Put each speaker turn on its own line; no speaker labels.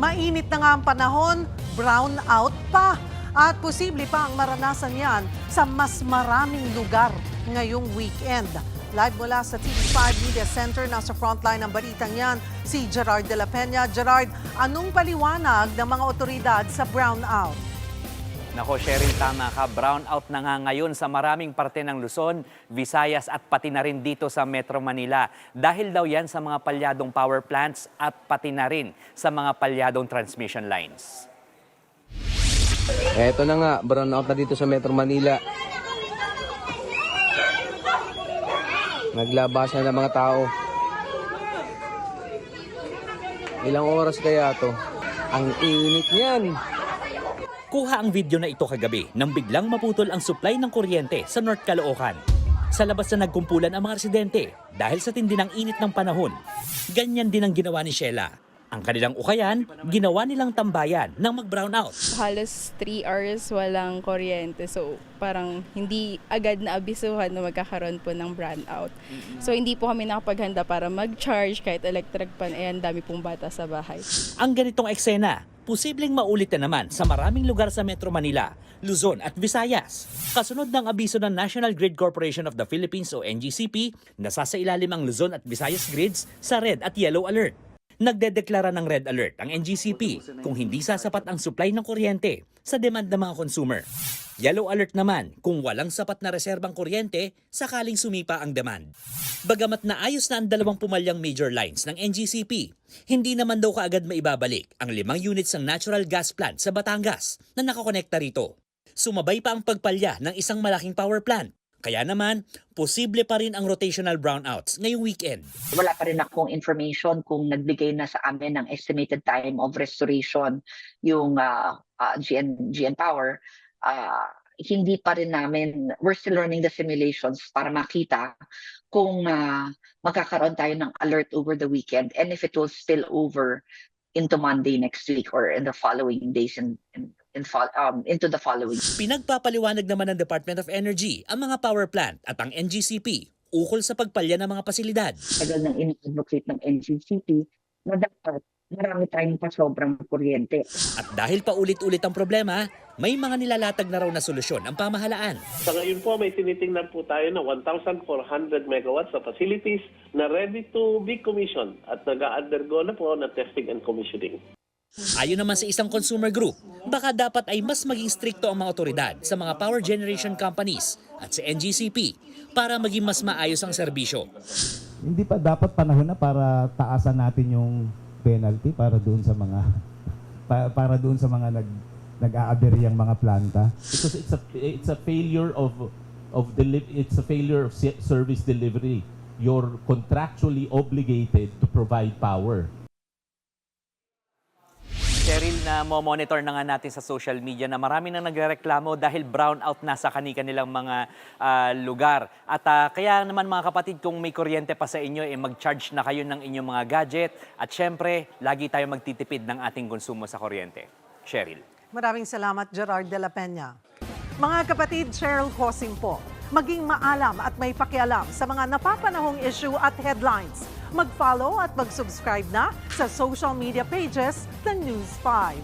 Mainit na nga ang panahon, brown out pa. At posible pa ang maranasan yan sa mas maraming lugar ngayong weekend. Live mula sa TV5 Media Center, nasa frontline ng balitang yan, si Gerard de la Peña. Gerard, anong paliwanag ng mga otoridad sa brownout?
Nako, Cheryl, tama ka. Brownout na nga ngayon sa maraming parte ng Luzon, Visayas at pati na rin dito sa Metro Manila. Dahil daw yan sa mga palyadong power plants at pati na rin sa mga palyadong transmission lines.
Eto na nga, brownout na dito sa Metro Manila. Naglabasan ng mga tao. Ilang oras kaya to? Ang init niyan.
Kuha ang video na ito kagabi nang biglang maputol ang supply ng kuryente sa North Caloocan. Sa labas na nagkumpulan ang mga residente dahil sa tindi ng init ng panahon. Ganyan din ang ginawa ni Sheila. Ang kanilang ukayan, ginawa nilang tambayan nang mag-brownout.
Halos 3 hours walang kuryente. So parang hindi agad na abisuhan na magkakaroon po ng brownout. So hindi po kami nakapaghanda para mag-charge kahit electric pan. Ayan, dami pong bata sa bahay.
Ang ganitong eksena, posibleng maulit na naman sa maraming lugar sa Metro Manila, Luzon at Visayas. Kasunod ng abiso ng National Grid Corporation of the Philippines o NGCP, nasasailalim ang Luzon at Visayas grids sa red at yellow alert. Nagdedeklara ng red alert ang NGCP kung hindi sasapat ang supply ng kuryente sa demand ng mga consumer. Yellow alert naman kung walang sapat na reserbang kuryente sakaling sumipa ang demand. Bagamat naayos na ang 2 pumalyang major lines ng NGCP, hindi naman daw kaagad maibabalik ang 5 units ng natural gas plant sa Batangas na nakakonekta rito. Sumabay pa ang pagpalya ng isang malaking power plant. Kaya naman, posible pa rin ang rotational brownouts ngayong weekend.
Wala pa rin akong information kung nagbigay na sa amin ng estimated time of restoration yung GN Power. Hindi pa rin namin, we're still running the simulations para makita kung magkakaroon tayo ng alert over the weekend and if it will spill over into Monday next week or in the following days into the following.
Pinagpapaliwanag naman ng Department of Energy ang mga power plant at ang NGCP ukol sa pagpalya ng mga pasilidad.
Tagal ng in-advocate ng NGCP na dapat marami tayong pasobrang kuryente.
At dahil paulit-ulit ang problema, may mga nilalatag na raw na solusyon ang pamahalaan.
Sa ngayon po, may tinitingnan po tayo na 1,400 megawatts sa facilities na ready to be commissioned at nag-undergo na po na testing and commissioning.
Ayon naman sa isang consumer group, baka dapat ay mas maging strikto ang mga otoridad sa mga power generation companies at sa NGCP para maging mas maayos ang serbisyo.
Hindi pa dapat panahon na para taasan natin yung penalty para doon sa mga nag-aaberya ang mga planta.
Because it's a failure it's a failure of service delivery. You're contractually obligated to provide power.
Cheryl, na monitor na nga natin sa social media na marami nang nagrereklamo dahil brownout na sa kanilang mga lugar. At kaya naman mga kapatid, kung may kuryente pa sa inyo, mag-charge na kayo ng inyong mga gadget. At syempre, lagi tayo magtitipid ng ating konsumo sa kuryente. Cheryl.
Maraming salamat, Gerard de la Peña. Mga kapatid, Cheryl Hosing po. Maging maalam at may pakialam sa mga napapanahong issue at headlines. Mag-follow at mag-subscribe na sa social media pages ng News 5.